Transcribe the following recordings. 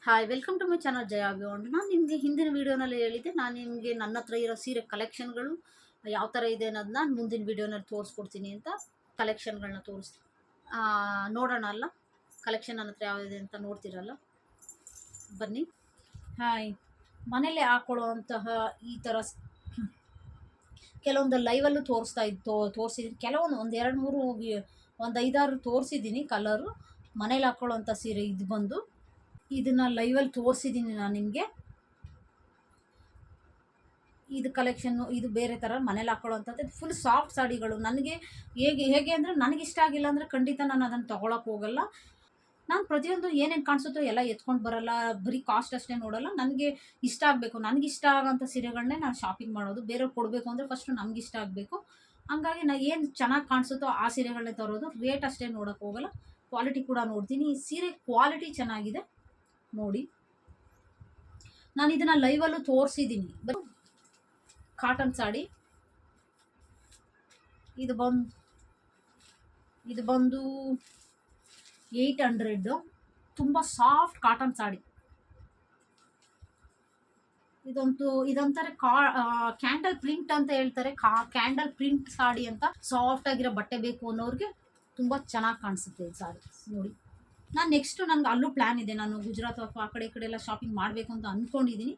Hi welcome to my channel Jaya beyond. ನಾನು ನಿಮಗೆ ಹಿಂದಿನ ವೀಡಿಯೋನಲ್ಲಿ ಹೇಳಿದ್ದೆ, ನಾನು ನಿಮಗೆ ನನ್ನ ಹತ್ರ ಇರೋ ಸೀರೆ ಕಲೆಕ್ಷನ್ಗಳು ಯಾವ ಥರ ಇದೆ ಅನ್ನೋದನ್ನ ನಾನು ಮುಂದಿನ ವೀಡಿಯೋನಲ್ಲಿ ತೋರಿಸ್ಕೊಡ್ತೀನಿ ಅಂತ. ಕಲೆಕ್ಷನ್ಗಳನ್ನ ನೋಡೋಣ ಅಲ್ಲ. ಕಲೆಕ್ಷನ್ ನನ್ನ ಹತ್ರ ಯಾವುದಿದೆ ಅಂತ ನೋಡ್ತಿರಲ್ಲ, ಬನ್ನಿ. ಹಾಯ್, ಮನೇಲಿ ಹಾಕೊಳ್ಳುವಂತಹ ಈ ಥರ ಕೆಲವೊಂದು ಲೈವಲ್ಲೂ ತೋರಿಸಿದ್ದೀನಿ. ಕೆಲವೊಂದು ಒಂದು ಎರಡು ಮೂರು ಒಂದು ಐದಾರು ತೋರಿಸಿದ್ದೀನಿ ಕಲರು. ಮನೇಲಿ ಹಾಕೊಳ್ಳೋವಂಥ ಸೀರೆ ಇದು ಬಂದು ಇದನ್ನು ಲೈವಲ್ಲಿ ತೋರಿಸಿದ್ದೀನಿ ನಾನು ನಿಮಗೆ. ಇದು ಕಲೆಕ್ಷನ್ನು, ಇದು ಬೇರೆ ಥರ ಮನೇಲಿ ಹಾಕೊಳ್ಳೋವಂಥದ್ದು. Full soft ಸಾಡಿಗಳು. ನನಗೆ ಹೇಗೆ ಅಂದರೆ, ನನಗಿಷ್ಟ ಆಗಿಲ್ಲ ಅಂದರೆ ಖಂಡಿತ ನಾನು ಅದನ್ನು ತೊಗೊಳಕ್ಕೆ ಹೋಗಲ್ಲ. ನಾನು ಪ್ರತಿಯೊಂದು ಏನೇನು ಕಾಣಿಸುತ್ತೋ ಎಲ್ಲ ಎತ್ಕೊಂಡು ಬರಲ್ಲ, ಬರೀ ಕಾಸ್ಟ್ ಅಷ್ಟೇ ನೋಡಲ್ಲ. ನನಗೆ ಇಷ್ಟ ಆಗಬೇಕು, ನನಗಿಷ್ಟ ಆಗೋಂಥ ಸೀರೆಗಳನ್ನೇ ನಾನು ಶಾಪಿಂಗ್ ಮಾಡೋದು. ಬೇರೆಯವ್ರಿಗೆ ಕೊಡಬೇಕು ಅಂದರೆ ಫಸ್ಟು ನಮಗಿಷ್ಟ ಆಗಬೇಕು. ಹಂಗಾಗಿ ನಾನು ಏನು ಚೆನ್ನಾಗಿ ಕಾಣಿಸುತ್ತೋ ಆ ಸೀರೆಗಳನ್ನೇ ತರೋದು. ರೇಟ್ ಅಷ್ಟೇ ನೋಡೋಕ್ಕೆ ಹೋಗಲ್ಲ, ಕ್ವಾಲಿಟಿ ಕೂಡ ನೋಡ್ತೀನಿ. ಈ ಸೀರೆ ಕ್ವಾಲಿಟಿ ಚೆನ್ನಾಗಿದೆ ನೋಡಿ. ನಾನು ಇದನ್ನು ಲೈವಲ್ಲೂ ತೋರಿಸಿದ್ದೀನಿ. ಕಾಟನ್ ಸಾಡಿ ಇದು ಬಂದು 800. ತುಂಬ ಸಾಫ್ಟ್ ಕಾಟನ್ ಸಾಡಿ. ಇದೊಂಥರ ಕ್ಯಾಂಡಲ್ ಪ್ರಿಂಟ್ ಅಂತ ಹೇಳ್ತಾರೆ. ಕ್ಯಾಂಡಲ್ ಪ್ರಿಂಟ್ ಸಾಡಿ ಅಂತ. ಸಾಫ್ಟ್ ಆಗಿರೋ ಬಟ್ಟೆ ಬೇಕು ಅನ್ನೋರಿಗೆ ತುಂಬ ಚೆನ್ನಾಗಿ ಕಾಣಿಸುತ್ತೆ ಈ ಸಾಡಿ ನೋಡಿ. ನಾನು ನೆಕ್ಸ್ಟು ನನಗೆ ಅಲ್ಲೂ ಪ್ಲ್ಯಾನ್ ಇದೆ. ನಾನು ಗುಜರಾತ್ ಅಥವಾ ಆ ಕಡೆ ಈ ಕಡೆ ಎಲ್ಲ ಶಾಪಿಂಗ್ ಮಾಡಬೇಕು ಅಂತ ಅಂದ್ಕೊಂಡಿದ್ದೀನಿ.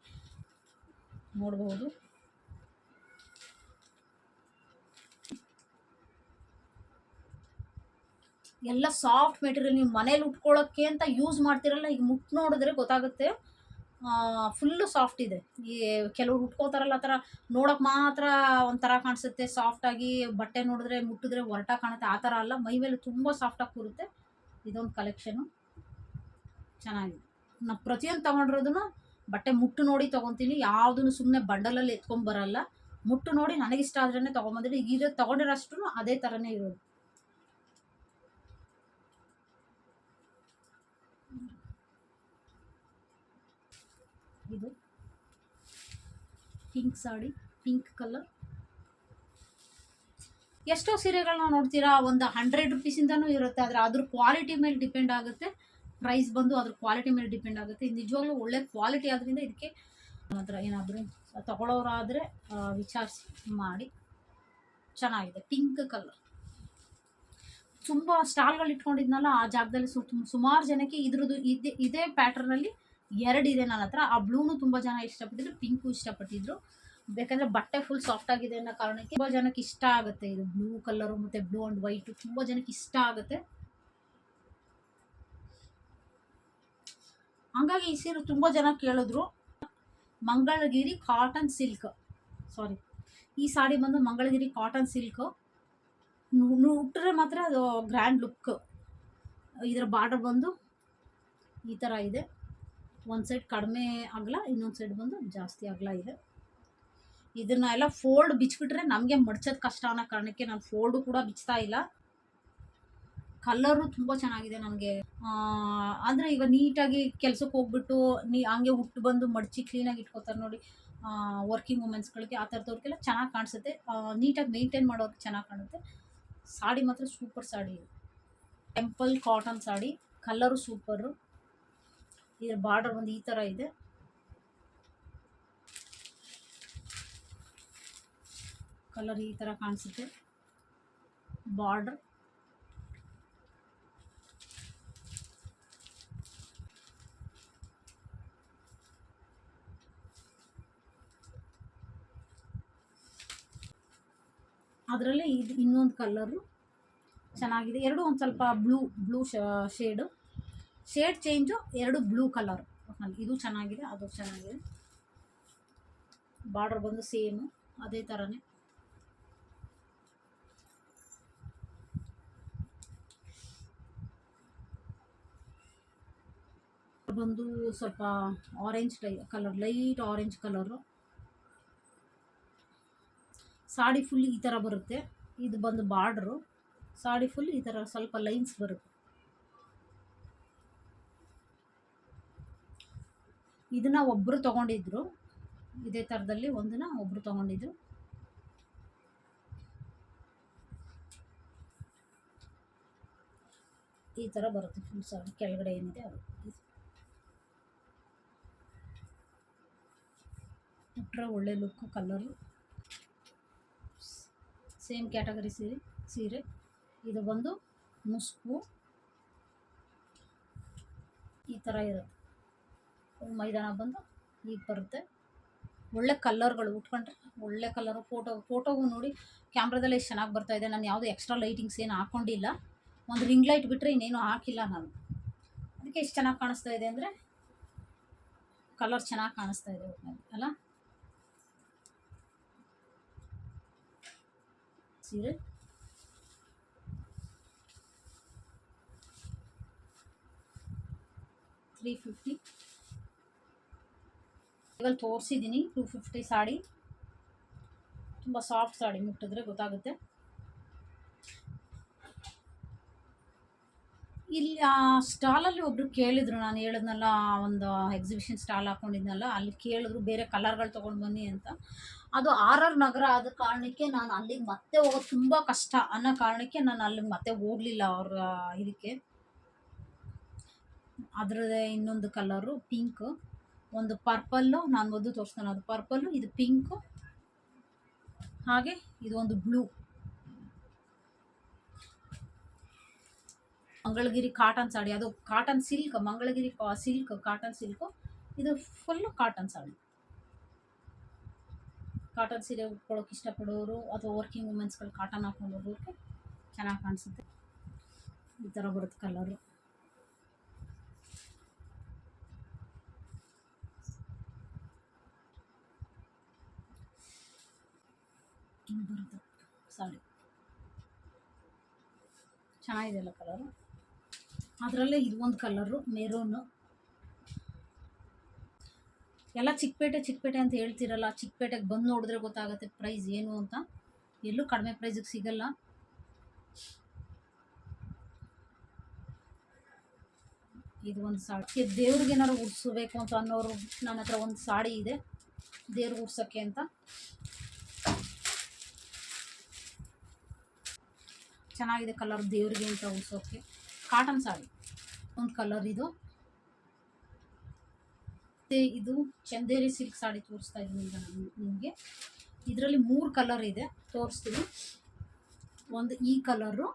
ನೋಡ್ಬೋದು. ಎಲ್ಲ ಸಾಫ್ಟ್ ಮೆಟೀರಿಯಲ್. ನೀವು ಮನೇಲಿ ಉಟ್ಕೊಳ್ಳೋಕ್ಕೆ ಅಂತ ಯೂಸ್ ಮಾಡ್ತಿರಲ್ಲ, ಈಗ ಮುಟ್ಟು ನೋಡಿದ್ರೆ ಗೊತ್ತಾಗುತ್ತೆ. ಫುಲ್ಲು ಸಾಫ್ಟ್ ಇದೆ. ಈ ಕೆಲವ್ರು ಉಟ್ಕೋತಾರಲ್ಲ, ಆ ಥರ ನೋಡೋಕೆ ಮಾತ್ರ ಒಂಥರ ಕಾಣಿಸುತ್ತೆ ಸಾಫ್ಟಾಗಿ. ಬಟ್ಟೆ ನೋಡಿದ್ರೆ ಮುಟ್ಟಿದ್ರೆ ಒರಟಾಗಿ ಕಾಣುತ್ತೆ. ಆ ಥರ ಅಲ್ಲ, ಮೈ ಮೇಲೆ ತುಂಬ ಸಾಫ್ಟಾಗಿ ಕೂರುತ್ತೆ. ಇದೊಂದು ಕಲೆಕ್ಷನು ಚೆನ್ನಾಗಿದೆ. ನಾನು ಪ್ರತಿಯೊಂದು ತೊಗೊಂಡಿರೋದನ್ನು ಬಟ್ಟೆ ಮುಟ್ಟು ನೋಡಿ ತೊಗೊತೀನಿ. ಯಾವುದನ್ನು ಸುಮ್ಮನೆ ಬಂಡಲಲ್ಲಿ ಎತ್ಕೊಂಬರಲ್ಲ. ಮುಟ್ಟು ನೋಡಿ ನನಗಿಷ್ಟ ಆದ್ರೇ ತೊಗೊಂಬಂದಿರಿ. ಈಗ ತೊಗೊಂಡಿರೋಷ್ಟು ಅದೇ ಥರನೇ ಇರೋದು. ಇದು ಪಿಂಕ್ ಸಾಡಿ, ಪಿಂಕ್ ಕಲರ್. ಎಷ್ಟೋ ಸೀರೆಗಳನ್ನ ನೋಡ್ತೀರಾ, ಒಂದು 100 ರುಪೀಸಿಂದನೂ ಇರುತ್ತೆ. ಆದರೆ ಅದ್ರ ಕ್ವಾಲಿಟಿ ಮೇಲೆ ಡಿಪೆಂಡ್ ಆಗುತ್ತೆ. ಪ್ರೈಸ್ ಬಂದು ಅದ್ರ ಕ್ವಾಲಿಟಿ ಮೇಲೆ ಡಿಪೆಂಡ್ ಆಗುತ್ತೆ. ಇದು ನಿಜವಾಗ್ಲೂ ಒಳ್ಳೆ ಕ್ವಾಲಿಟಿ ಆದ್ದರಿಂದ ಇದಕ್ಕೆ ಮಾತ್ರ ಏನಾದರೂ ತಗೊಳ್ಳೋರಾದರೆ ವಿಚಾರಿಸಿ ಮಾಡಿ. ಚೆನ್ನಾಗಿದೆ ಪಿಂಕ್ ಕಲರ್. ತುಂಬ ಸ್ಟಾಲ್ಗಳು ಇಟ್ಕೊಂಡಿದ್ನಲ್ಲ, ಆ ಜಾಗದಲ್ಲಿ ಸುಮಾರು ಜನಕ್ಕೆ ಇದ್ರದ್ದು ಇದೇ ಪ್ಯಾಟ್ರನಲ್ಲಿ 2 ಇದೆ ನನ್ನ ಹತ್ರ. ಆ ಬ್ಲೂನು ತುಂಬ ಜನ ಇಷ್ಟಪಟ್ಟಿದ್ರು, ಪಿಂಕು ಇಷ್ಟಪಟ್ಟಿದ್ರು. ಬೇಕಂದರೆ ಬಟ್ಟೆ ಫುಲ್ ಸಾಫ್ಟ್ ಆಗಿದೆ ಅನ್ನೋ ಕಾರಣಕ್ಕೆ ತುಂಬ ಜನಕ್ಕೆ ಇಷ್ಟ ಆಗುತ್ತೆ. ಇದು ಬ್ಲೂ ಕಲರು ಮತ್ತು ಬ್ಲೂ ಆ್ಯಂಡ್ ವೈಟು ತುಂಬ ಜನಕ್ಕೆ ಇಷ್ಟ ಆಗುತ್ತೆ. ಹಂಗಾಗಿ ಈ ಸೀರೆ ತುಂಬ ಜನ ಕೇಳಿದ್ರು. ಮಂಗಳಗಿರಿ ಕಾಟನ್ ಸಿಲ್ಕ್, ಸಾರಿ, ಈ ಸಾಡಿ ಬಂದು ಮಂಗಳಗಿರಿ ಕಾಟನ್ ಸಿಲ್ಕು. ಉಟ್ಟರೆ ಮಾತ್ರ ಅದು ಗ್ರ್ಯಾಂಡ್ ಲುಕ್. ಇದರ ಬಾರ್ಡರ್ ಬಂದು ಈ ಥರ ಇದೆ. ಒಂದು ಸೈಡ್ ಕಡಿಮೆ ಅಗಲ, ಇನ್ನೊಂದು ಸೈಡ್ ಬಂದು ಜಾಸ್ತಿ ಅಗಲ ಇದೆ. ಇದನ್ನ ಎಲ್ಲ ಫೋಲ್ಡ್ ಬಿಚ್ಚಿಬಿಟ್ರೆ ನಮಗೆ ಮಡ್ಚೋದು ಕಷ್ಟ ಅನ್ನೋ ಕಾರಣಕ್ಕೆ ನಾನು ಫೋಲ್ಡು ಕೂಡ ಬಿಚ್ತಾ ಇಲ್ಲ. ಕಲರು ತುಂಬ ಚೆನ್ನಾಗಿದೆ ನನಗೆ. ಅಂದರೆ ಈಗ ನೀಟಾಗಿ ಕೆಲಸಕ್ಕೆ ಹೋಗ್ಬಿಟ್ಟು ಹಂಗೆ ಉಟ್ಟು ಬಂದು ಮಡಚಿ ಕ್ಲೀನಾಗಿ ಇಟ್ಕೋತಾರೆ ನೋಡಿ, ವರ್ಕಿಂಗ್ ವುಮೆನ್ಸ್ಗಳಿಗೆ, ಆ ಥರದವ್ರಿಗೆಲ್ಲ ಚೆನ್ನಾಗಿ ಕಾಣಿಸುತ್ತೆ. ನೀಟಾಗಿ ಮೇಂಟೈನ್ ಮಾಡೋರಿಗೆ ಚೆನ್ನಾಗಿ ಕಾಣುತ್ತೆ. ಸಾಡಿ ಮಾತ್ರ ಸೂಪರ್ ಸಾಡಿ ಇದು. Temple cotton sari, colour super. ಇದರ ಬಾರ್ಡರ್ ಒಂದು ಈ ಥರ ಇದೆ. ಕಲರ್ ಈ ಥರ ಕಾಣಿಸುತ್ತೆ ಬಾರ್ಡರ್. ಅದರಲ್ಲೇ ಇದು ಇನ್ನೊಂದು ಕಲರು ಚೆನ್ನಾಗಿದೆ. ಎರಡು ಒಂದು ಸ್ವಲ್ಪ ಬ್ಲೂ ಶೇಡ್ ಚೇಂಜು, ಎರಡು ಬ್ಲೂ ಕಲರ್. ಇದು ಚೆನ್ನಾಗಿದೆ, ಅದು ಚೆನ್ನಾಗಿದೆ. ಬಾರ್ಡರ್ ಬಂದು ಸೇಮು ಅದೇ ಥರನೇ. ಬಂದು ಸ್ವಲ್ಪ orange colour, light orange colour. Sari full ಈ ಥರ ಬರುತ್ತೆ. ಇದು ಬಂದು ಬಾರ್ಡ್ರು. ಸಾಡಿ ಫುಲ್ ಈ ಥರ ಸ್ವಲ್ಪ ಲೈನ್ಸ್ ಬರುತ್ತೆ. ಇದನ್ನು ಒಬ್ಬರು ತೊಗೊಂಡಿದ್ರು, ಇದೇ ಥರದಲ್ಲಿ ಒಂದನ್ನು ಒಬ್ಬರು ತೊಗೊಂಡಿದ್ರು. ಈ ಥರ ಬರುತ್ತೆ ಫುಲ್ ಸಾರಿ. ಕೆಳಗಡೆ ಏನಿದೆ ಅದು ಉಟ್ರೆ ಒಳ್ಳೆ ಲುಕ್ಕು ಕಲರು. ಸೇಮ್ ಕ್ಯಾಟಗರಿ ಸೀರೆ ಇದು ಬಂದು ಮುಸ್ಕು ಈ ಥರ ಇರುತ್ತೆ. ಮೈದಾನ ಬಂದು ಈಗ ಬರುತ್ತೆ. ಒಳ್ಳೆ ಕಲರ್ಗಳು ಉಟ್ಕೊಂಡ್ರೆ ಒಳ್ಳೆ ಕಲರು. ಫೋಟೋವು ನೋಡಿ ಕ್ಯಾಮ್ರಾದಲ್ಲಿ ಎಷ್ಟು ಚೆನ್ನಾಗಿ ಬರ್ತಾಯಿದೆ. ನಾನು ಯಾವುದೂ ಎಕ್ಸ್ಟ್ರಾ ಲೈಟಿಂಗ್ಸ್ ಏನು ಹಾಕ್ಕೊಂಡಿಲ್ಲ. ಒಂದು ರಿಂಗ್ ಲೈಟ್ ಬಿಟ್ಟರೆ ಇನ್ನೇನು ಹಾಕಿಲ್ಲ ನಾನು. ಅದಕ್ಕೆ ಎಷ್ಟು ಚೆನ್ನಾಗಿ ಕಾಣಿಸ್ತಾ ಇದೆ ಅಂದರೆ ಕಲರ್ ಚೆನ್ನಾಗಿ ಕಾಣಿಸ್ತಾ ಇದೆ ಅಲ್ಲ. ಸೀರೆ $350 ಇವಾಗ ತೋರಿಸಿದ್ದೀನಿ. 250 ಸಾಡಿ, ತುಂಬ ಸಾಫ್ಟ್ ಸಾಡಿ, ಮುಟ್ಟಿದ್ರೆ ಗೊತ್ತಾಗುತ್ತೆ. ಇಲ್ಲಿ ಆ ಸ್ಟಾಲಲ್ಲಿ ಒಬ್ಬರು ಕೇಳಿದ್ರು, ನಾನು ಹೇಳಿದ್ನಲ್ಲ ಒಂದು ಎಕ್ಸಿಬಿಷನ್ ಸ್ಟಾಲ್ ಹಾಕ್ಕೊಂಡಿದ್ನಲ್ಲ, ಅಲ್ಲಿ ಕೇಳಿದ್ರು ಬೇರೆ ಕಲರ್ಗಳು ತೊಗೊಂಡು ಬನ್ನಿ ಅಂತ. ಅದು RR ನಗರ ಆದ ಕಾರಣಕ್ಕೆ ನಾನು ಅಲ್ಲಿಗೆ ಮತ್ತೆ ಹೋಗೋದು ತುಂಬ ಕಷ್ಟ ಅನ್ನೋ ಕಾರಣಕ್ಕೆ ನಾನು ಅಲ್ಲಿಗೆ ಮತ್ತೆ ಹೋಗಲಿಲ್ಲ ಅವ್ರ ಇದಕ್ಕೆ. ಅದರದ್ದೇ ಇನ್ನೊಂದು ಕಲರು ಪಿಂಕು, ಒಂದು ಪರ್ಪಲ್ಲು, ನಾನು ಮೊದಲು ತೋರಿಸ್ತಾನೆ ಅದು ಪರ್ಪಲ್ಲು, ಇದು ಪಿಂಕು, ಹಾಗೆ ಇದು ಒಂದು ಬ್ಲೂ. ಮಂಗಳಗಿರಿ ಕಾಟನ್ ಸಾಡಿ, ಅದು cotton silk, Mangalagiri silk cotton silk. ಇದು ಫುಲ್ಲು ಕಾಟನ್ ಸಾಡಿ. ಕಾಟನ್ ಸೀರೆ ಉಟ್ಕೊಳ್ಳೋಕೆ ಇಷ್ಟಪಡೋರು ಅಥವಾ ವರ್ಕಿಂಗ್ ವುಮೆನ್ಸ್ಗಳು ಕಾಟನ್ ಹಾಕೊಂಡು ಹೋಗೋಕ್ಕೆ ಚೆನ್ನಾಗಿ ಕಾಣಿಸುತ್ತೆ. ಈ ಥರ ಬರುತ್ತೆ ಕಲರು. ಬರುತ್ತೆ ಸಾಡಿ, ಚೆನ್ನಾಗಿದೆಯಲ್ಲ ಕಲರು. ಅದರಲ್ಲೇ ಇದು ಒಂದು ಕಲರು ಮೆರೂನು. ಎಲ್ಲ ಚಿಕ್ಕಪೇಟೆ ಅಂತ ಹೇಳ್ತಿರಲ್ಲ, ಚಿಕ್ಕಪೇಟೆಗೆ ಬಂದು ನೋಡಿದ್ರೆ ಗೊತ್ತಾಗುತ್ತೆ ಪ್ರೈಸ್ ಏನು ಅಂತ. ಎಲ್ಲೂ ಕಡಿಮೆ ಪ್ರೈಸಿಗೆ ಸಿಗಲ್ಲ. ಇದು ಒಂದು ಸಾಡಿ, ದೇವ್ರಿಗೆ ಏನಾದ್ರು ಉಡ್ಸಬೇಕು ಅಂತ ಅನ್ನೋರು, ನನ್ನ ಹತ್ರ ಒಂದು ಸಾಡಿ ಇದೆ ದೇವ್ರಿಗೆ ಉಡ್ಸೋಕ್ಕೆ ಅಂತ. ಚೆನ್ನಾಗಿದೆ ಕಲರ್ ದೇವ್ರಿಗೆ ಅಂತ ಉಡ್ಸೋಕ್ಕೆ. ಕಾಟನ್ ಸಾಡಿ ಒಂದು ಕಲರ್ ಇದು. ಇದು ಚಂದೇರಿ ಸಿಲ್ಕ್ ಸಾಡಿ ತೋರಿಸ್ತಾ ಇದ್ದೀನಿ ಈಗ ನಾನು ನಿಮಗೆ. ಇದರಲ್ಲಿ 3 ಕಲರ್ ಇದೆ, ತೋರಿಸ್ತೀನಿ. ಒಂದು ಈ ಕಲರು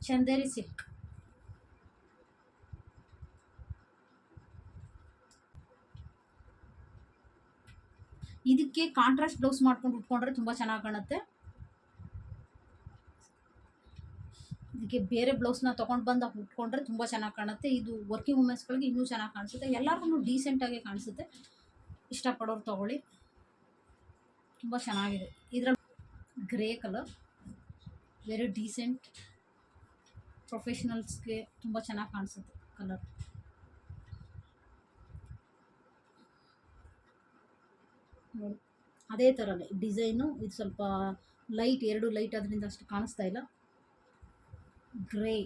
ಚಂದೇರಿ ಸಿಲ್ಕ್, ಇದಕ್ಕೆ ಕಾಂಟ್ರಾಸ್ಟ್ ಬ್ಲೌಸ್ ಮಾಡ್ಕೊಂಡು ಉಟ್ಕೊಂಡ್ರೆ ತುಂಬ ಚೆನ್ನಾಗಿ ಕಾಣುತ್ತೆ. ಇದಕ್ಕೆ ಬೇರೆ ಬ್ಲೌಸ್ನ ತೊಗೊಂಡು ಬಂದು ಉಟ್ಕೊಂಡ್ರೆ ತುಂಬ ಚೆನ್ನಾಗಿ ಕಾಣುತ್ತೆ. ಇದು ವರ್ಕಿಂಗ್ ವುಮೆನ್ಸ್ಗಳಿಗೆ ಇನ್ನೂ ಚೆನ್ನಾಗಿ ಕಾಣಿಸುತ್ತೆ. ಎಲ್ಲರಿಗೂ ಡೀಸೆಂಟಾಗಿ ಕಾಣಿಸುತ್ತೆ. ಇಷ್ಟಪಡೋರು ತೊಗೊಳ್ಳಿ, ತುಂಬ ಚೆನ್ನಾಗಿದೆ. ಇದರಲ್ಲಿ ಗ್ರೇ ಕಲರ್, ವೆರಿ ಡೀಸೆಂಟ್, ಪ್ರೊಫೆಷ್ನಲ್ಸ್ಗೆ ತುಂಬ ಚೆನ್ನಾಗಿ ಕಾಣಿಸುತ್ತೆ ಕಲರ್. ನೋಡಿ ಅದೇ ಥರನೇ ಡಿಸೈನು. ಇದು ಸ್ವಲ್ಪ ಲೈಟ್, 2 ಲೈಟ್ ಅದರಿಂದ ಅಷ್ಟು ಕಾಣಿಸ್ತಾ ಇಲ್ಲ. ಗ್ರೇ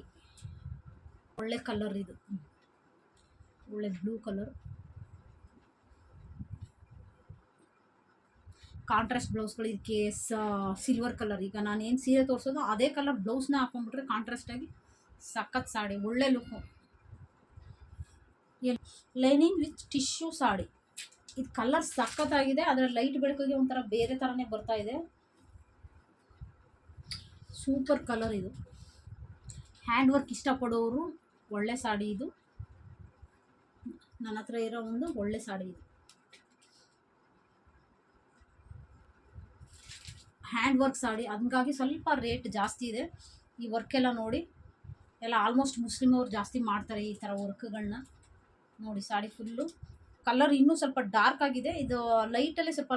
ಒಳ್ಳೆ ಕಲರ್, ಇದು ಒಳ್ಳೆ ಬ್ಲೂ ಕಲರ್. ಕಾಂಟ್ರಾಸ್ಟ್ ಬ್ಲೌಸ್ಗಳು ಇದಕ್ಕೆ ಸಿಲ್ವರ್ ಕಲರ್. ಈಗ ನಾನು ಏನು ಸೀರೆ ತೋರಿಸೋದು ಅದೇ ಕಲರ್ ಬ್ಲೌಸ್ನ ಹಾಕೊಂಡ್ಬಿಟ್ರೆ ಕಾಂಟ್ರಾಸ್ಟಾಗಿ ಸಖತ್ ಸಾಡಿ, ಒಳ್ಳೆ look. Lining with tissue sari. ಇದು ಕಲರ್ ಸಖತ್ತಾಗಿದೆ. ಅದರ ಲೈಟ್ ಬೆಳಕಿಗೆ ಒಂಥರ ಬೇರೆ ಥರನೇ ಬರ್ತಾ ಇದೆ. ಸೂಪರ್ ಕಲರ್ ಇದು. ಹ್ಯಾಂಡ್ ವರ್ಕ್ ಇಷ್ಟಪಡೋರು ಒಳ್ಳೆ ಸಾಡಿ ಇದು. ನನ್ನ ಹತ್ರ ಇರೋ ಒಂದು ಒಳ್ಳೆ ಸಾಡಿ ಇದು. ಹ್ಯಾಂಡ್ ವರ್ಕ್ ಸಾಡಿ, ಹಂಗಾಗಿ ಸ್ವಲ್ಪ ರೇಟ್ ಜಾಸ್ತಿ ಇದೆ. ಈ ವರ್ಕೆಲ್ಲ ನೋಡಿ, ಎಲ್ಲ ಆಲ್ಮೋಸ್ಟ್ ಮುಸ್ಲಿಮ್ ಅವ್ರು ಜಾಸ್ತಿ ಮಾಡ್ತಾರೆ ಈ ಥರ ವರ್ಕ್ಗಳನ್ನ. ನೋಡಿ ಸಾಡಿ ಫುಲ್ಲು ಕಲರ್ ಇನ್ನೂ ಸ್ವಲ್ಪ ಡಾರ್ಕ್ ಆಗಿದೆ. ಇದು ಲೈಟಲ್ಲೇ ಸ್ವಲ್ಪ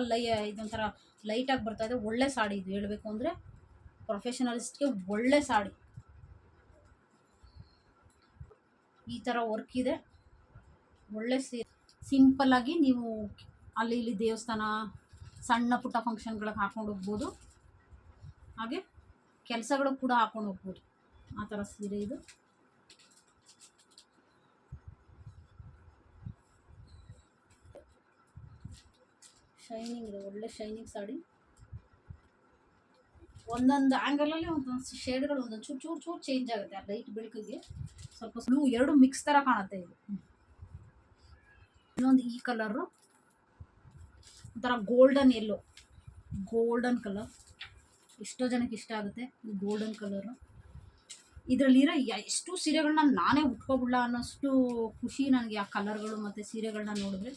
ಇದೊಂಥರ ಲೈಟಾಗಿ ಬರ್ತಾ ಇದೆ. ಒಳ್ಳೆ ಸಾಡಿ ಇದು, ಹೇಳಬೇಕು ಅಂದರೆ ಪ್ರೊಫೆಷನಲಿಸ್ಟ್ಗೆ ಒಳ್ಳೆ ಸಾಡಿ. ಈ ಥರ ವರ್ಕ್ ಇದೆ, ಒಳ್ಳೆ ಸಿಂಪಲ್ಲಾಗಿ ನೀವು ಅಲ್ಲಿ ಇಲ್ಲಿ ದೇವಸ್ಥಾನ, ಸಣ್ಣ ಪುಟ್ಟ ಫಂಕ್ಷನ್ಗಳಿಗೆ ಹಾಕೊಂಡು ಹೋಗ್ಬೋದು. ಹಾಗೆ ಕೆಲಸಗಳು ಕೂಡ ಹಾಕೊಂಡು ಹೋಗ್ಬೋದು. ಆ ಥರ ಸೀರೆ ಇದು. ಶೈನಿಂಗ್ ಇದೆ, ಒಳ್ಳೆ ಶೈನಿಂಗ್ ಸಾಡಿ. ಒಂದೊಂದು ಆ್ಯಂಗಲಲ್ಲಿ ಒಂದೊಂದು ಶೇಡ್ಗಳು ಒಂದೊಂದು ಚೂರು ಚೇಂಜ್ ಆಗುತ್ತೆ. ಆ ಲೈಟ್ ಬೆಳಕಿಗೆ ಸ್ವಲ್ಪ ಬ್ಲೂ, 2 ಮಿಕ್ಸ್ ಥರ ಕಾಣುತ್ತೆ ಇದು. ಇನ್ನೊಂದು ಈ ಕಲರು ಒಂಥರ ಗೋಲ್ಡನ್ ಎಲ್ಲೋ, ಗೋಲ್ಡನ್ ಕಲರ್, ಎಷ್ಟೋ ಜನಕ್ಕೆ ಇಷ್ಟ ಆಗುತ್ತೆ ಈ ಗೋಲ್ಡನ್ ಕಲರು. ಇದರಲ್ಲಿರೋ ಎಷ್ಟು ಸೀರೆಗಳನ್ನ ನಾನೇ ಉಟ್ಕೊಬಿಡ್ಲ ಅನ್ನೋಷ್ಟು ಖುಷಿ ನನಗೆ ಆ ಕಲರ್ಗಳು ಮತ್ತು ಸೀರೆಗಳನ್ನ ನೋಡಿದ್ರೆ.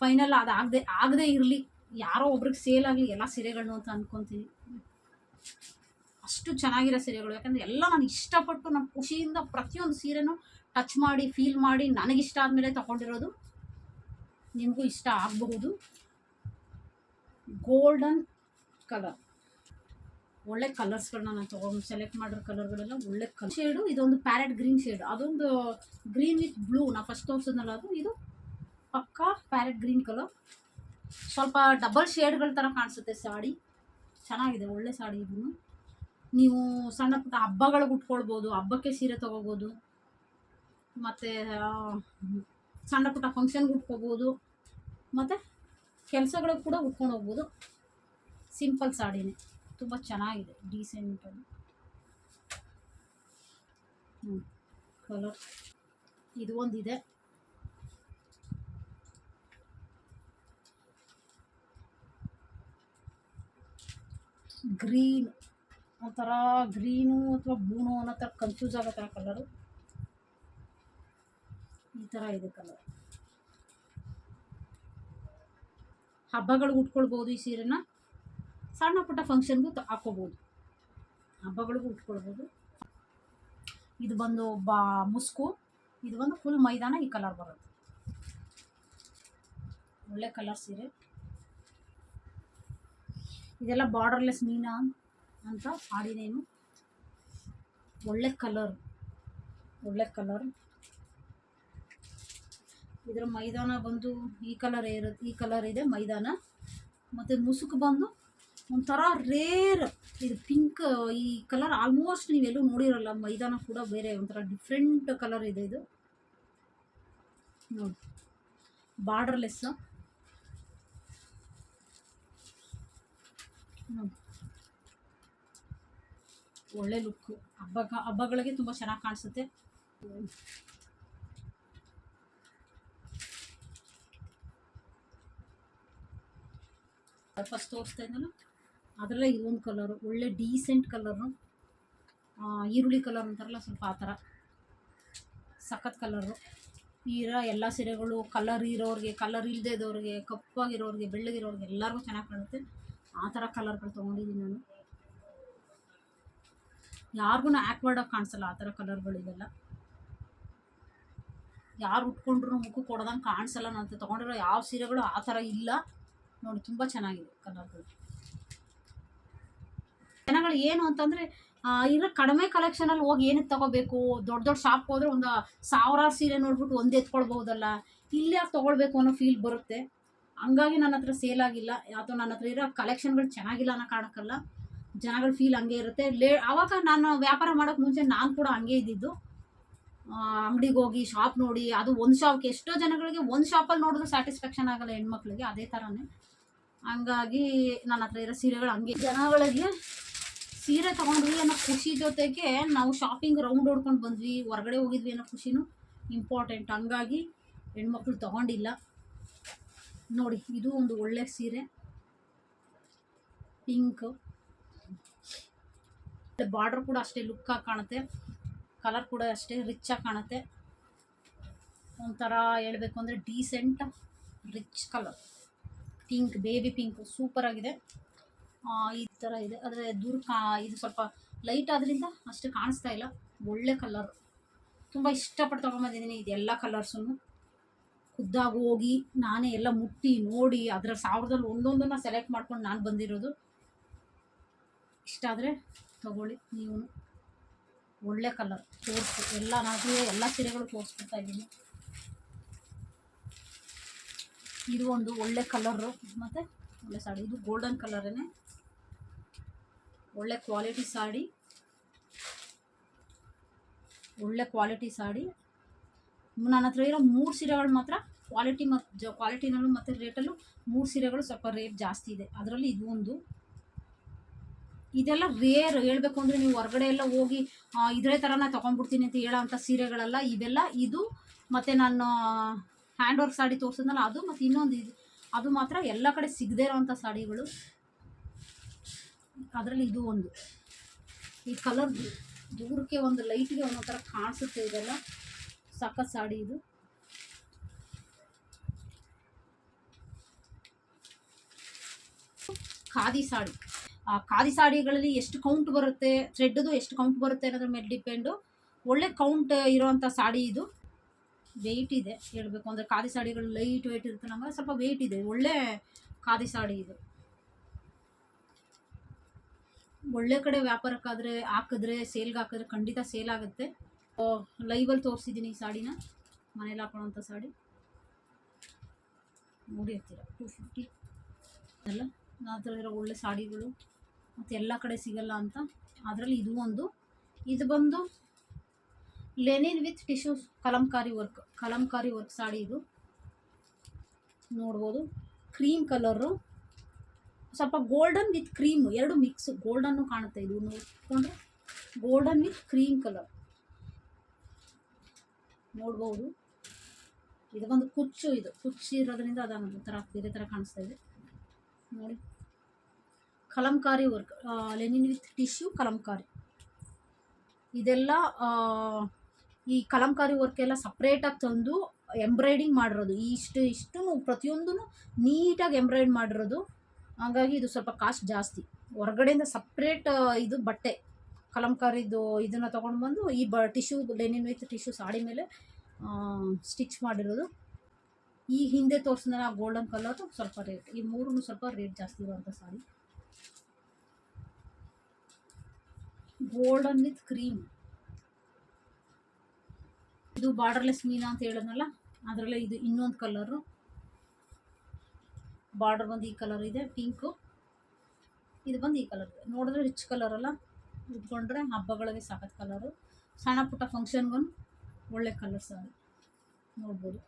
ಫೈನಲ್ ಅದು ಆಗದೆ ಇರಲಿ, ಯಾರೋ ಒಬ್ರಿಗೆ ಸೇಲ್ ಆಗಲಿ ಎಲ್ಲ ಸೀರೆಗಳನ್ನೂ ಅಂತ ಅಂದ್ಕೊತೀನಿ. ಅಷ್ಟು ಚೆನ್ನಾಗಿರೋ ಸೀರೆಗಳು, ಯಾಕಂದರೆ ಎಲ್ಲ ನಾನು ಇಷ್ಟಪಟ್ಟು ನಾನು ಖುಷಿಯಿಂದ ಪ್ರತಿಯೊಂದು ಸೀರೆನೂ ಟಚ್ ಮಾಡಿ ಫೀಲ್ ಮಾಡಿ ನನಗಿಷ್ಟ ಆದಮೇಲೆ ತೊಗೊಂಡಿರೋದು. ನಿಮಗೂ ಇಷ್ಟ ಆಗಬಹುದು. ಗೋಲ್ಡನ್ ಕಲರ್, ಒಳ್ಳೆ ಕಲರ್ಸ್ಗಳನ್ನ ನಾನು ತೊಗೊಂಡು ಸೆಲೆಕ್ಟ್ ಮಾಡಿರೋ ಕಲರ್ಗಳೆಲ್ಲ ಒಳ್ಳೆ ಶೇಡು. ಇದೊಂದು ಪ್ಯಾರೆಟ್ ಗ್ರೀನ್ ಶೇಡ್, ಅದೊಂದು ಗ್ರೀನ್ ವಿತ್ ಬ್ಲೂ ನಾ ಫಸ್ಟ್ ತೋರಿಸಿದ್ನಲ್ಲ ಅದು, ಇದು ಪಕ್ಕಾ ಪ್ಯಾರೆಟ್ ಗ್ರೀನ್ ಕಲರ್. ಸ್ವಲ್ಪ ಡಬಲ್ ಶೇಡ್ಗಳ ಥರ ಕಾಣಿಸುತ್ತೆ ಸಾಡಿ, ಚೆನ್ನಾಗಿದೆ, ಒಳ್ಳೆ ಸಾಡಿ. ಇದನ್ನು ನೀವು ಸಣ್ಣ ಪುಟ್ಟ ಹಬ್ಬಗಳಿಗೆ ಉಟ್ಕೊಳ್ಬೋದು, ಹಬ್ಬಕ್ಕೆ ಸೀರೆ ತೊಗೋಬೋದು, ಮತ್ತು ಸಣ್ಣ ಪುಟ್ಟ ಫಂಕ್ಷನ್ಗೆ ಉಟ್ಕೋಬೋದು, ಮತ್ತು ಕೆಲಸಗಳಿಗೆ ಕೂಡ ಉಟ್ಕೊಂಡು ಹೋಗ್ಬೋದು. ಸಿಂಪಲ್ ಸಾಡಿನೇ, ತುಂಬ ಚೆನ್ನಾಗಿದೆ, ಡೀಸೆಂಟಾಗಿ. ಕಲರ್ ಇದು ಒಂದಿದೆ, ಗ್ರೀನ್, ಒಂಥರ ಗ್ರೀನು ಅಥವಾ ಬ್ಲೂನು ಅನ್ನೋ ಥರ ಕನ್ಫ್ಯೂಸ್ ಆಗೋ ಥರ ಕಲರು. ಈ ಥರ ಇದೆ ಕಲರ್. ಹಬ್ಬಗಳಿಗೆ ಉಟ್ಕೊಳ್ಬೋದು ಈ ಸೀರೆನ, ಸಣ್ಣ ಪುಟ್ಟ ಫಂಕ್ಷನ್ಗೂ ಹಾಕ್ಕೋಬೋದು, ಹಬ್ಬಗಳಿಗೂ ಉಟ್ಕೊಳ್ಬೋದು. ಇದು ಬಂದು ಮುಸ್ಕು, ಇದು ಬಂದು ಫುಲ್ ಮೈದಾನ, ಈ ಕಲರ್ ಬರುತ್ತೆ. ಒಳ್ಳೆ ಕಲರ್ ಸೀರೆ. ಇದೆಲ್ಲ ಬಾರ್ಡರ್ಲೆಸ್ ಮೀನಾ ಅಂತ ಸಾಡಿನೇನು. ಒಳ್ಳೆ ಕಲರ್, ಒಳ್ಳೆ ಕಲರ್. ಇದರ ಮೈದಾನ ಬಂದು ಈ ಕಲರ್ ಇರುತ್ತೆ, ಈ ಕಲರ್ ಇದೆ ಮೈದಾನ. ಮತ್ತು ಮುಸುಕು ಬಂದು ಒಂಥರ ರೇರ್, ಇದು ಪಿಂಕ್. ಈ ಕಲರ್ ಆಲ್ಮೋಸ್ಟ್ ನೀವೆಲ್ಲೂ ನೋಡಿರಲ್ಲ. ಮೈದಾನ ಕೂಡ ಬೇರೆ ಒಂಥರ ಡಿಫ್ರೆಂಟ್ ಕಲರ್ ಇದೆ ಇದು ನೋಡಿ. ಬಾರ್ಡರ್ಲೆಸ್ ನೋಡಿ, ಒಳ್ಳೆ ಲುಕ್ಕು. ಹಬ್ಬಗಳಿಗೆ ತುಂಬ ಚೆನ್ನಾಗಿ ಕಾಣಿಸುತ್ತೆ. ಫಸ್ಟ್ ತೋರಿಸ್ತಾ ಇದ್ದಲ್ಲ ಅದರಲ್ಲೇ ಇದೊಂದು ಕಲರು, ಒಳ್ಳೆ ಡೀಸೆಂಟ್ ಕಲರು. ಈರುಳ್ಳಿ ಕಲರ್ ಅಂತಾರಲ್ಲ, ಸ್ವಲ್ಪ ಆ ಥರ ಸಖತ್ ಕಲರು. ಎಲ್ಲ ಸೀರೆಗಳು ಕಲರ್ ಇರೋರಿಗೆ, ಕಲರ್ ಇಲ್ಲದೆ ಇದ್ದವ್ರಿಗೆ, ಕಪ್ಪಾಗಿರೋರಿಗೆ, ಬೆಳ್ಳಗಿರೋರಿಗೆ ಎಲ್ಲರಿಗೂ ಚೆನ್ನಾಗಿ ಕಾಣುತ್ತೆ. ಆ ಥರ ಕಲರ್ಗಳು ತೊಗೊಂಡಿದ್ದೀನಿ ನಾನು. ಯಾರಿಗೂ ಆ್ಯಕ್ವರ್ಡಾಗಿ ಕಾಣಿಸಲ್ಲ ಆ ಥರ ಕಲರ್ಗಳು. ಇದೆಲ್ಲ ಯಾರು ಉಟ್ಕೊಂಡ್ರು ಮುಖಕ್ಕೆ ಕೊಡೋದಂಗೆ ಕಾಣಿಸಲ್ಲ. ನಾನು ತೊಗೊಂಡಿರೋ ಯಾವ ಸೀರೆಗಳು ಆ ಥರ ಇಲ್ಲ ನೋಡಿ. ತುಂಬ ಚೆನ್ನಾಗಿದೆ ಕಲರ್ಗಳು. ಜನಗಳು ಏನು ಅಂತಂದರೆ ಇರೋ ಕಡಿಮೆ ಕಲೆಕ್ಷನಲ್ಲಿ ಹೋಗಿ ಏನಕ್ಕೆ ತೊಗೋಬೇಕು, ದೊಡ್ಡ ದೊಡ್ಡ ಶಾಪ್ಗೆ ಹೋದರೆ ಒಂದು 1000 ಸೀರೆ ನೋಡ್ಬಿಟ್ಟು ಒಂದು ಎತ್ಕೊಳ್ಬೋದಲ್ಲ, ಇಲ್ಲಿ ಯಾಕೆ ತೊಗೊಳ್ಬೇಕು ಅನ್ನೋ ಫೀಲ್ ಬರುತ್ತೆ. ಹಂಗಾಗಿ ನನ್ನ ಹತ್ರ ಸೇಲ್ ಆಗಿಲ್ಲ, ಅಥವಾ ನನ್ನ ಹತ್ರ ಇರೋ ಕಲೆಕ್ಷನ್ಗಳು ಚೆನ್ನಾಗಿಲ್ಲ ಅನ್ನೋ ಕಾರಣಕ್ಕಲ್ಲ. ಜನಗಳ ಫೀಲ್ ಹಂಗೆ ಇರುತ್ತೆ. ಆವಾಗ ನಾನು ವ್ಯಾಪಾರ ಮಾಡೋಕ್ಕೆ ಮುಂಚೆ ನಾನು ಕೂಡ ಹಂಗೆ ಇದ್ದಿದ್ದು. ಅಂಗಡಿಗೆ ಹೋಗಿ ಶಾಪ್ ನೋಡಿ, ಅದು ಒಂದು ಶಾಪ್ಗೆ ಎಷ್ಟೋ ಜನಗಳಿಗೆ ಒಂದು ಶಾಪಲ್ಲಿ ನೋಡಿದ್ರು ಸ್ಯಾಟಿಸ್ಫ್ಯಾಕ್ಷನ್ ಆಗಲ್ಲ ಹೆಣ್ಮಕ್ಳಿಗೆ, ಅದೇ ಥರನೇ. ಹಂಗಾಗಿ ನನ್ನ ಹತ್ರ ಇರೋ ಸೀರೆಗಳು ಹಂಗೆ. ಜನಗಳಿಗೆ ಸೀರೆ ತೊಗೊಂಡ್ವಿ ಅನ್ನೋ ಖುಷಿ ಜೊತೆಗೆ ನಾವು ಶಾಪಿಂಗ್ ರೌಂಡ್ ಹೊಡ್ಕೊಂಡು ಬಂದ್ವಿ, ಹೊರಗಡೆ ಹೋಗಿದ್ವಿ ಅನ್ನೋ ಖುಷಿನೂ ಇಂಪಾರ್ಟೆಂಟ್. ಹಂಗಾಗಿ ಹೆಣ್ಮಕ್ಳು ತೊಗೊಂಡಿಲ್ಲ ನೋಡಿ. ಇದು ಒಂದು ಒಳ್ಳೆ ಸೀರೆ, ಪಿಂಕ್. ಬಾರ್ಡರ್ ಕೂಡ ಅಷ್ಟೇ ಲುಕ್ಕಾಗಿ ಕಾಣುತ್ತೆ, ಕಲರ್ ಕೂಡ ಅಷ್ಟೇ ರಿಚ್ಚಾಗಿ ಕಾಣುತ್ತೆ. ಒಂಥರ ಹೇಳ್ಬೇಕು ಅಂದರೆ decent rich colour, pink, baby pink, ಸೂಪರಾಗಿದೆ. ಈ ಥರ ಇದೆ, ಆದರೆ ಇದು ಸ್ವಲ್ಪ ಲೈಟ್ ಆದ್ದರಿಂದ ಅಷ್ಟು ಕಾಣಿಸ್ತಾ ಇಲ್ಲ. ಒಳ್ಳೆ ಕಲರ್, ತುಂಬ ಇಷ್ಟಪಟ್ಟು ತೊಗೊಂಬಂದಿದ್ದೀನಿ ಇದೆಲ್ಲ ಕಲರ್ಸನ್ನು. ಖುದ್ದಾಗಿ ಹೋಗಿ ನಾನೇ ಎಲ್ಲ ಮುಟ್ಟಿ ನೋಡಿ ಅದರ 1000ದಲ್ಲಿ ಒಂದೊಂದನ್ನು ಸೆಲೆಕ್ಟ್ ಮಾಡ್ಕೊಂಡು ನಾನು ಬಂದಿರೋದು. ಇಷ್ಟ ಆದರೆ ತೊಗೊಳ್ಳಿ ನೀವು. ಒಳ್ಳೆ ಕಲರ್ ಎಲ್ಲ ಸೀರೆಗಳು ತೋರಿಸ್ಕೊಡ್ತಾ ಇದ್ದೀನಿ. ಇದು ಒಂದು ಒಳ್ಳೆ ಕಲರು ಮತ್ತು ಒಳ್ಳೆ ಸಾಡಿ. ಇದು ಗೋಲ್ಡನ್ ಕಲರೇ, ಒಳ್ಳೆ ಕ್ವಾಲಿಟಿ ಸಾಡಿ, ಒಳ್ಳೆ ಕ್ವಾಲಿಟಿ ಸಾಡಿ. ನನ್ನ ಹತ್ರ ಇರೋ 3 ಸೀರೆಗಳು ಮಾತ್ರ ಕ್ವಾಲಿಟಿನಲ್ಲೂ ಮತ್ತು ರೇಟಲ್ಲೂ 3 ಸೀರೆಗಳು ಸ್ವಲ್ಪ ರೇಟ್ ಜಾಸ್ತಿ ಇದೆ. ಅದರಲ್ಲಿ ಇದು ಒಂದು. ಇದೆಲ್ಲ ರೇರ್, ಹೇಳಬೇಕು ಅಂದರೆ ನೀವು ಹೊರಗಡೆ ಎಲ್ಲ ಹೋಗಿ ಇದೇ ಥರನ ತೊಗೊಂಡ್ಬಿಡ್ತೀನಿ ಅಂತ ಹೇಳೋ ಅಂಥ ಸೀರೆಗಳಲ್ಲ ಇವೆಲ್ಲ. ಇದು ಮತ್ತು ನಾನು ಹ್ಯಾಂಡ್ ವರ್ಕ್ ಸಾಡಿ ತೋರಿಸಿದ್ನಲ್ಲ ಅದು, ಮತ್ತು ಇನ್ನೊಂದು ಇದು, ಅದು ಮಾತ್ರ ಎಲ್ಲ ಕಡೆ ಸಿಗದೇ ಇರೋವಂಥ ಸಾಡಿಗಳು. ಅದರಲ್ಲಿ ಇದು ಒಂದು, ಈ ಕಲರ್ ದೂರಕ್ಕೆ ಒಂದು ಲೈಟ್ಗೆ ಒಂದೊಂದು ಥರ ಕಾಣಿಸುತ್ತೆ. ಇದೆಲ್ಲ ಸಖತ್ ಸಾಡಿ ಇದು. ಖಾದಿ ಸಾಡಿ. ಖಾದಿ ಸಾಡಿಗಳಲ್ಲಿ ಎಷ್ಟು ಕೌಂಟ್ ಬರುತ್ತೆ, ಥ್ರೆಡ್ದು ಎಷ್ಟು ಕೌಂಟ್ ಬರುತ್ತೆ ಅನ್ನೋದ್ರ ಮೇಲೆ ಡಿಪೆಂಡು. ಒಳ್ಳೆ ಕೌಂಟ್ ಇರೋವಂಥ ಸಾಡಿ ಇದು. ವೆಯ್ಟ್ ಇದೆ ಹೇಳಬೇಕು ಅಂದರೆ, ಖಾದಿ ಸಾಡಿಗಳು ಲೈಟ್ ವೆಯ್ಟ್ ಇರುತ್ತೆ, ನಮಗೆ ಸ್ವಲ್ಪ ವೆಯ್ಟ್ ಇದೆ. ಒಳ್ಳೆ ಖಾದಿ ಸಾಡಿ ಇದು. ಒಳ್ಳೆ ಕಡೆ ವ್ಯಾಪಾರಕ್ಕಾದರೆ ಹಾಕಿದ್ರೆ, ಸೇಲ್ಗೆ ಹಾಕಿದ್ರೆ ಖಂಡಿತ ಸೇಲ್ ಆಗುತ್ತೆ. ಲೈವಲ್ಲಿ ತೋರಿಸಿದ್ದೀನಿ ಈ ಸಾಡಿನ, ಮನೇಲಿ ಹಾಕೊಳ್ಳೋಂಥ ಸಾಡಿ ನೋಡಿರ್ತೀರ. 250 ಎಲ್ಲ ಆ ಥರ ಇರೋ ಒಳ್ಳೆ ಸಾಡಿಗಳು, ಮತ್ತು ಎಲ್ಲ ಕಡೆ ಸಿಗಲ್ಲ ಅಂತ. ಅದರಲ್ಲಿ ಇದು ಒಂದು, ಇದು ಬಂದು Lenin with tissue Kalamkari work sari. ಇದು ನೋಡ್ಬೋದು, ಕ್ರೀಮ್ ಕಲರು, ಸ್ವಲ್ಪ ಗೋಲ್ಡನ್ ವಿತ್ ಕ್ರೀಮ್ ಎರಡು ಮಿಕ್ಸ್, ಗೋಲ್ಡನ್ನು ಕಾಣುತ್ತೆ. ಇದು ನೋಡಿಕೊಂಡ್ರೆ ಗೋಲ್ಡನ್ ವಿತ್ ಕ್ರೀಮ್ ಕಲರ್ ನೋಡ್ಬೋದು. ಇದು ಬಂದು ಕುಚ್ಚು, ಇದು ಕುಚ್ಚು ಇರೋದ್ರಿಂದ ಅದೊಂದು ಥರ ಬೇರೆ ಥರ ಕಾಣಿಸ್ತಾ ಇದೆ ನೋಡಿ. Kalamkari work, Lenin with tissue Kalamkari. ಇದೆಲ್ಲ ಈ ಕಲಂಕಾರಿ ವರ್ಕ್ ಎಲ್ಲ ಸಪ್ರೇಟಾಗಿ ತಂದು ಎಂಬ್ರಾಯ್ಡಿಂಗ್ ಮಾಡಿರೋದು. ಇಷ್ಟು ಪ್ರತಿಯೊಂದೂ ನೀಟಾಗಿ ಎಂಬ್ರಾಯ್ಡ್ ಮಾಡಿರೋದು. ಹಾಗಾಗಿ ಇದು ಸ್ವಲ್ಪ ಕಾಸ್ಟ್ ಜಾಸ್ತಿ. ಹೊರಗಡೆಯಿಂದ ಸಪ್ರೇಟ್ ಇದು ಬಟ್ಟೆ ಕಲಂಕಾರಿದು ಇದನ್ನು ತೊಗೊಂಡು ಬಂದು ಈ tissue Lenin with tissue sari ಮೇಲೆ ಸ್ಟಿಚ್ ಮಾಡಿರೋದು. ಈ ಹಿಂದೆ ತೋರಿಸಿದ ಗೋಲ್ಡನ್ ಕಲರು ಸ್ವಲ್ಪ ರೇಟ್, ಈ ಮೂರೂ ಸ್ವಲ್ಪ ರೇಟ್ ಜಾಸ್ತಿ ಇರುವಂಥ ಸಾಡಿ. ಗೋಲ್ಡನ್ ವಿತ್ ಕ್ರೀಮ್, ಇದು ಬಾರ್ಡರ್ಲೆಸ್ ಮೀನಾ ಅಂತ ಹೇಳಿದ್ನಲ್ಲ, ಅದರಲ್ಲೇ ಇದು ಇನ್ನೊಂದು ಕಲರು. ಬಾರ್ಡರ್ ಬಂದು ಈ ಕಲರ್ ಇದೆ, ಪಿಂಕು. ಇದು ಬಂದು ಈ ಕಲರ್ ಇದೆ. ನೋಡಿದ್ರೆ ರಿಚ್ ಕಲರ್ ಅಲ್ಲ, ಉಟ್ಕೊಂಡ್ರೆ ಹಬ್ಬಗಳಿಗೆ ಸಖತ್ ಕಲರು. ಸಣ್ಣ ಪುಟ್ಟ ಫಂಕ್ಷನ್ಗೂ ಒಳ್ಳೆ ಕಲರ್ ಸಾರಿ ನೋಡ್ಬೋದು.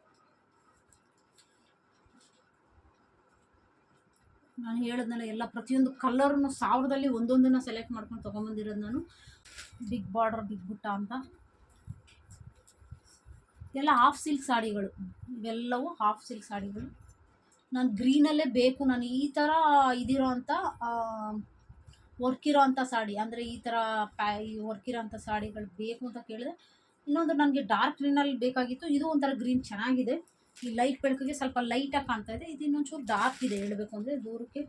ನಾನು ಹೇಳಿದ್ನಲ್ಲ, ಎಲ್ಲ ಪ್ರತಿಯೊಂದು ಕಲರ್ನು 1000ದಲ್ಲಿ ಒಂದೊಂದನ್ನು ಸೆಲೆಕ್ಟ್ ಮಾಡ್ಕೊಂಡು ತೊಗೊಂಬಂದಿರೋದು ನಾನು. ಬಿಗ್ ಬಾರ್ಡರ್ ಬಿಗ್ ಬುಟ್ಟ ಅಂತ ಎಲ್ಲ ಹಾಫ್ ಸಿಲ್ಕ್ ಸಾಡಿಗಳು, ಇವೆಲ್ಲವೂ ಹಾಫ್ ಸಿಲ್ಕ್ ಸಾಡಿಗಳು. ನಾನು ಗ್ರೀನಲ್ಲೇ ಬೇಕು, ನಾನು ಈ ಥರ ಇದಿರೋ ಅಂಥ ವರ್ಕ್ ಇರೋ ಅಂಥ ಸಾಡಿ, ಅಂದರೆ ಈ ಥರ ವರ್ಕ್ ಇರೋ ಅಂಥ ಸಾಡಿಗಳು ಬೇಕು ಅಂತ ಕೇಳಿದೆ. ಇನ್ನೊಂದು ನನಗೆ ಡಾರ್ಕ್ ಗ್ರೀನಲ್ಲಿ ಬೇಕಾಗಿತ್ತು. ಇದು ಒಂಥರ ಗ್ರೀನ್ ಚೆನ್ನಾಗಿದೆ, ಈ ಲೈಟ್ ಬೆಳಕಿಗೆ ಸ್ವಲ್ಪ ಲೈಟಾಗಿ ಕಾಣ್ತಾ ಇದೆ. ಇದು ಇನ್ನೊಂಚೂರು ಡಾರ್ಕ್ ಇದೆ, ಹೇಳಬೇಕು ಅಂದರೆ ದೂರಕ್ಕೆ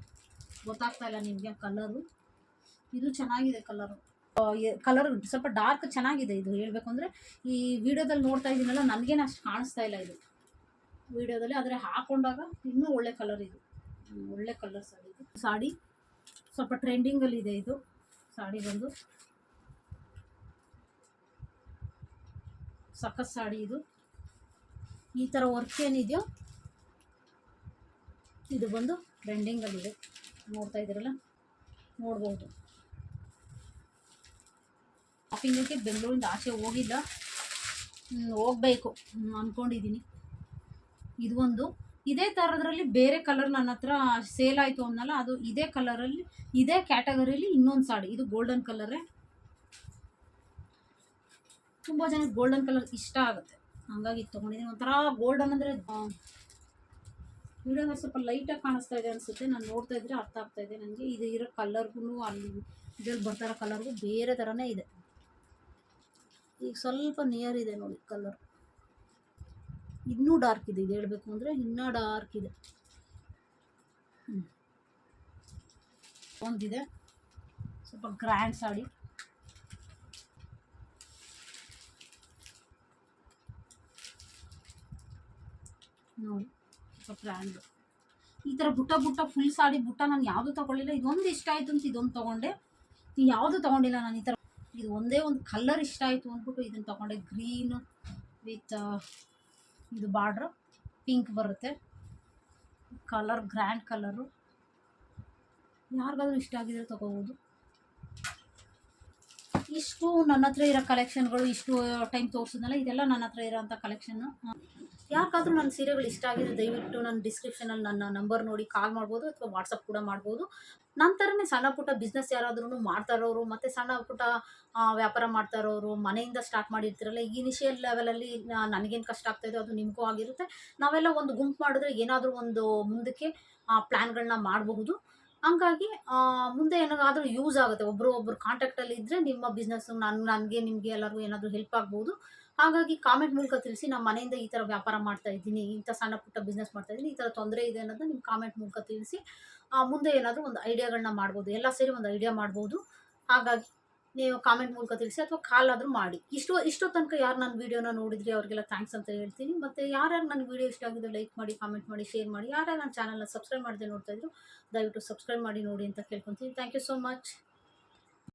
ಗೊತ್ತಾಗ್ತಾ ಇಲ್ಲ ನಿಮಗೆ ಕಲರು. ಇದು ಚೆನ್ನಾಗಿದೆ ಕಲರು, ಸ್ವಲ್ಪ ಡಾರ್ಕ್ ಚೆನ್ನಾಗಿದೆ ಇದು. ಹೇಳಬೇಕು ಅಂದರೆ ಈ ವಿಡಿಯೋದಲ್ಲಿ ನೋಡ್ತಾ ಇದ್ದೀನಲ್ಲ, ನನಗೇನು ಅಷ್ಟು ಕಾಣಿಸ್ತಾ ಇಲ್ಲ ಇದು ವಿಡಿಯೋದಲ್ಲಿ, ಆದರೆ ಹಾಕೊಂಡಾಗ ಇನ್ನೂ ಒಳ್ಳೆ ಕಲರ್ ಇದು. ಒಳ್ಳೆ ಕಲರ್ ಸಾಡಿ ಇದು. ಸಾಡಿ ಸ್ವಲ್ಪ ಟ್ರೆಂಡಿಂಗಲ್ಲಿದೆ ಇದು ಸಾಡಿ ಬಂದು. ಸಖತ್ ಸಾಡಿ ಇದು. ಈ ಥರ ವರ್ಕ್ ಏನಿದೆಯೋ ಇದು ಬಂದು ಟ್ರೆಂಡಿಂಗಲ್ಲಿದೆ, ನೋಡ್ತಾ ಇದ್ದೀರಲ್ಲ, ನೋಡ್ಬೋದು. ಶಾಪಿಂಗಕ್ಕೆ ಬೆಂಗಳೂರಿಂದ ಆಚೆ ಹೋಗಿಲ್ಲ, ಹೋಗಬೇಕು ಅಂದ್ಕೊಂಡಿದ್ದೀನಿ. ಇದು ಒಂದು ಇದೇ ಥರದ್ರಲ್ಲಿ ಬೇರೆ ಕಲರ್ ನನ್ನ ಹತ್ರ ಸೇಲ್ ಆಯಿತು ಅನ್ನಲ್ಲ, ಅದು ಇದೇ ಕಲರಲ್ಲಿ ಇದೇ ಕ್ಯಾಟಗರಿಯಲ್ಲಿ ಇನ್ನೊಂದು ಸಾಡಿ. ಇದು ಗೋಲ್ಡನ್ ಕಲರೇ, ತುಂಬ ಜನಕ್ಕೆ ಗೋಲ್ಡನ್ ಕಲರ್ ಇಷ್ಟ ಆಗುತ್ತೆ, ಹಾಗಾಗಿ ತೊಗೊಂಡಿದ್ದೀನಿ. ಒಂಥರ ಗೋಲ್ಡನ್ ಅಂದರೆ ವಿಡಿಯೋದಲ್ಲಿ ಸ್ವಲ್ಪ ಲೈಟಾಗಿ ಕಾಣಿಸ್ತಾ ಇದೆ ಅನಿಸುತ್ತೆ, ನಾನು ನೋಡ್ತಾ ಇದ್ರೆ ಅರ್ಥ ಆಗ್ತಾ ಇದೆ ನನಗೆ. ಇದು ಇರೋ ಕಲರ್ಗೂ ಅಲ್ಲಿ ಇದ್ರಲ್ಲಿ ಬರ್ತಾರೋ ಕಲರ್ಗೂ ಬೇರೆ ಥರನೇ ಇದೆ. ಈಗ ಸ್ವಲ್ಪ ನಿಯರ್ ಇದೆ ನೋಡಿ ಕಲರ್, ಇನ್ನೂ ಡಾರ್ಕ್ ಇದೆ. ಇದು ಹೇಳಬೇಕು ಅಂದರೆ ಇನ್ನೂ ಡಾರ್ಕ್ ಇದೆ. ಒಂದಿದೆ ಸ್ವಲ್ಪ ಗ್ರ್ಯಾಂಡ್ ಸಾಡಿ, ನೋಡಿ ಸ್ವಲ್ಪ ಗ್ರ್ಯಾಂಡು. ಈ ಥರ ಬುಟ್ಟ ಫುಲ್ ಸಾಡಿ ಬುಟ್ಟ ನಾನು ಯಾವುದು ತೊಗೊಳ್ಳಿಲ್ಲ. ಇದೊಂದು ಇಷ್ಟ ಆಯಿತು ಅಂತ ಇದೊಂದು ತೊಗೊಂಡೆ, ಯಾವುದು ತೊಗೊಂಡಿಲ್ಲ ನಾನು. ಈ ಥರ ಇದು ಒಂದೇ ಒಂದು ಕಲರ್ ಇಷ್ಟ ಆಯಿತು ಅಂದ್ಬಿಟ್ಟು ಇದನ್ನು ತೊಗೊಂಡೆ. ಗ್ರೀನ್ ವಿತ್ ಇದು ಬಾರ್ಡ್ರ್ ಪಿಂಕ್ ಬರುತ್ತೆ, ಕಲರ್ ಗ್ರ್ಯಾಂಡ್ ಕಲರು. ಯಾರಿಗಾದ್ರೂ ಇಷ್ಟ ಆಗಿದ್ರೆ ತೊಗೋಬೋದು. ಇಷ್ಟು ನನ್ನ ಹತ್ರ ಇರೋ ಕಲೆಕ್ಷನ್ಗಳು, ಇಷ್ಟು ಟೈಮ್ ತೋರಿಸಿದ್ನಲ್ಲ, ಇದೆಲ್ಲ ನನ್ನ ಹತ್ರ ಇರೋಂಥ ಕಲೆಕ್ಷನ್ನು. ಯಾಕಾದರೂ ನನ್ನ ಸೀರೆಗಳು ಇಷ್ಟ ಆಗಿದೆ, ದಯವಿಟ್ಟು ನನ್ನ ಡಿಸ್ಕ್ರಿಪ್ಷನಲ್ಲಿ ನನ್ನ ನಂಬರ್ ನೋಡಿ ಕಾಲ್ ಮಾಡ್ಬೋದು ಅಥವಾ ವಾಟ್ಸಪ್ ಕೂಡ ಮಾಡ್ಬೋದು. ನನ್ನ ಥರನೇ ಸಣ್ಣ ಪುಟ್ಟ ಬಿಸ್ನೆಸ್ ಯಾರಾದ್ರೂ ಮಾಡ್ತಾ ಇರೋರು, ಮತ್ತು ಸಣ್ಣ ಪುಟ್ಟ ವ್ಯಾಪಾರ ಮಾಡ್ತಾ ಇರೋರು, ಮನೆಯಿಂದ ಸ್ಟಾರ್ಟ್ ಮಾಡಿರ್ತೀರಲ್ಲ, ಈ ಇನಿಷಿಯಲ್ ಲೆವೆಲಲ್ಲಿ ನನಗೇನು ಕಷ್ಟ ಆಗ್ತಾಯಿದೆ ಅದು ನಿಮಗೂ ಆಗಿರುತ್ತೆ. ನಾವೆಲ್ಲ ಒಂದು ಗುಂಪು ಮಾಡಿದ್ರೆ ಏನಾದರೂ ಒಂದು ಮುಂದಕ್ಕೆ ಪ್ಲ್ಯಾನ್ಗಳನ್ನ ಮಾಡಬಹುದು. ಹಂಗಾಗಿ ಮುಂದೆ ಏನಾದರೂ ಯೂಸ್ ಆಗುತ್ತೆ. ಒಬ್ಬರು ಕಾಂಟ್ಯಾಕ್ಟಲ್ಲಿ ಇದ್ದರೆ ನಿಮ್ಮ ಬಿಸ್ನೆಸ್ಸು ನನಗೆ ನಿಮಗೆ ಎಲ್ಲರಿಗೂ ಏನಾದರೂ ಹೆಲ್ಪ್ ಆಗ್ಬೋದು. ಹಾಗಾಗಿ ಕಾಮೆಂಟ್ ಮೂಲಕ ತಿಳಿಸಿ, ನಮ್ಮ ಮನೆಯಿಂದ ಈ ಥರ ವ್ಯಾಪಾರ ಮಾಡ್ತಾ ಇದ್ದೀನಿ, ಇಂಥ ಸಣ್ಣ ಪುಟ್ಟ ಬಿಸ್ನೆಸ್ ಮಾಡ್ತಾ ಇದ್ದೀನಿ, ಈ ಥರ ತೊಂದರೆ ಇದೆ ಅನ್ನೋದನ್ನ ನಿಮ್ಮ ಕಾಮೆಂಟ್ ಮೂಲಕ ತಿಳಿಸಿ. ಮುಂದೆ ಏನಾದರೂ ಒಂದು ಐಡಿಯಾಗಳನ್ನ ಮಾಡ್ಬೋದು, ಎಲ್ಲ ಸೇರಿ ಒಂದು ಐಡಿಯಾ ಮಾಡ್ಬೋದು. ಹಾಗಾಗಿ ನೀವು ಕಾಮೆಂಟ್ ಮೂಲಕ ತಿಳಿಸಿ ಅಥವಾ ಕಾಲ್ ಆದರೂ ಮಾಡಿ. ಇಷ್ಟೋ ತನಕ ಯಾರು ನನ್ನ ವೀಡಿಯೋನ ನೋಡಿದ್ರಿ ಅವ್ರಿಗೆಲ್ಲ ಥ್ಯಾಂಕ್ಸ್ ಅಂತ ಹೇಳ್ತೀನಿ. ಮತ್ತು ಯಾರ್ಯಾರು ನನ್ನ ವೀಡಿಯೋ ಇಷ್ಟ ಆಗಿದೆ ಲೈಕ್ ಮಾಡಿ, ಕಾಮೆಂಟ್ ಮಾಡಿ, ಶೇರ್ ಮಾಡಿ. ಯಾರ್ಯಾರು ನನ್ನ ಚಾನಲ್ನ ಸಬ್ಸ್ಕ್ರೈಬ್ ಮಾಡದೆ ನೋಡ್ತಾ ಇದ್ರು ದಯವಿಟ್ಟು ಸಬ್ಸ್ಕ್ರೈಬ್ ಮಾಡಿ ನೋಡಿ ಅಂತ ಕೇಳ್ಕೊತೀನಿ. Thank you so much.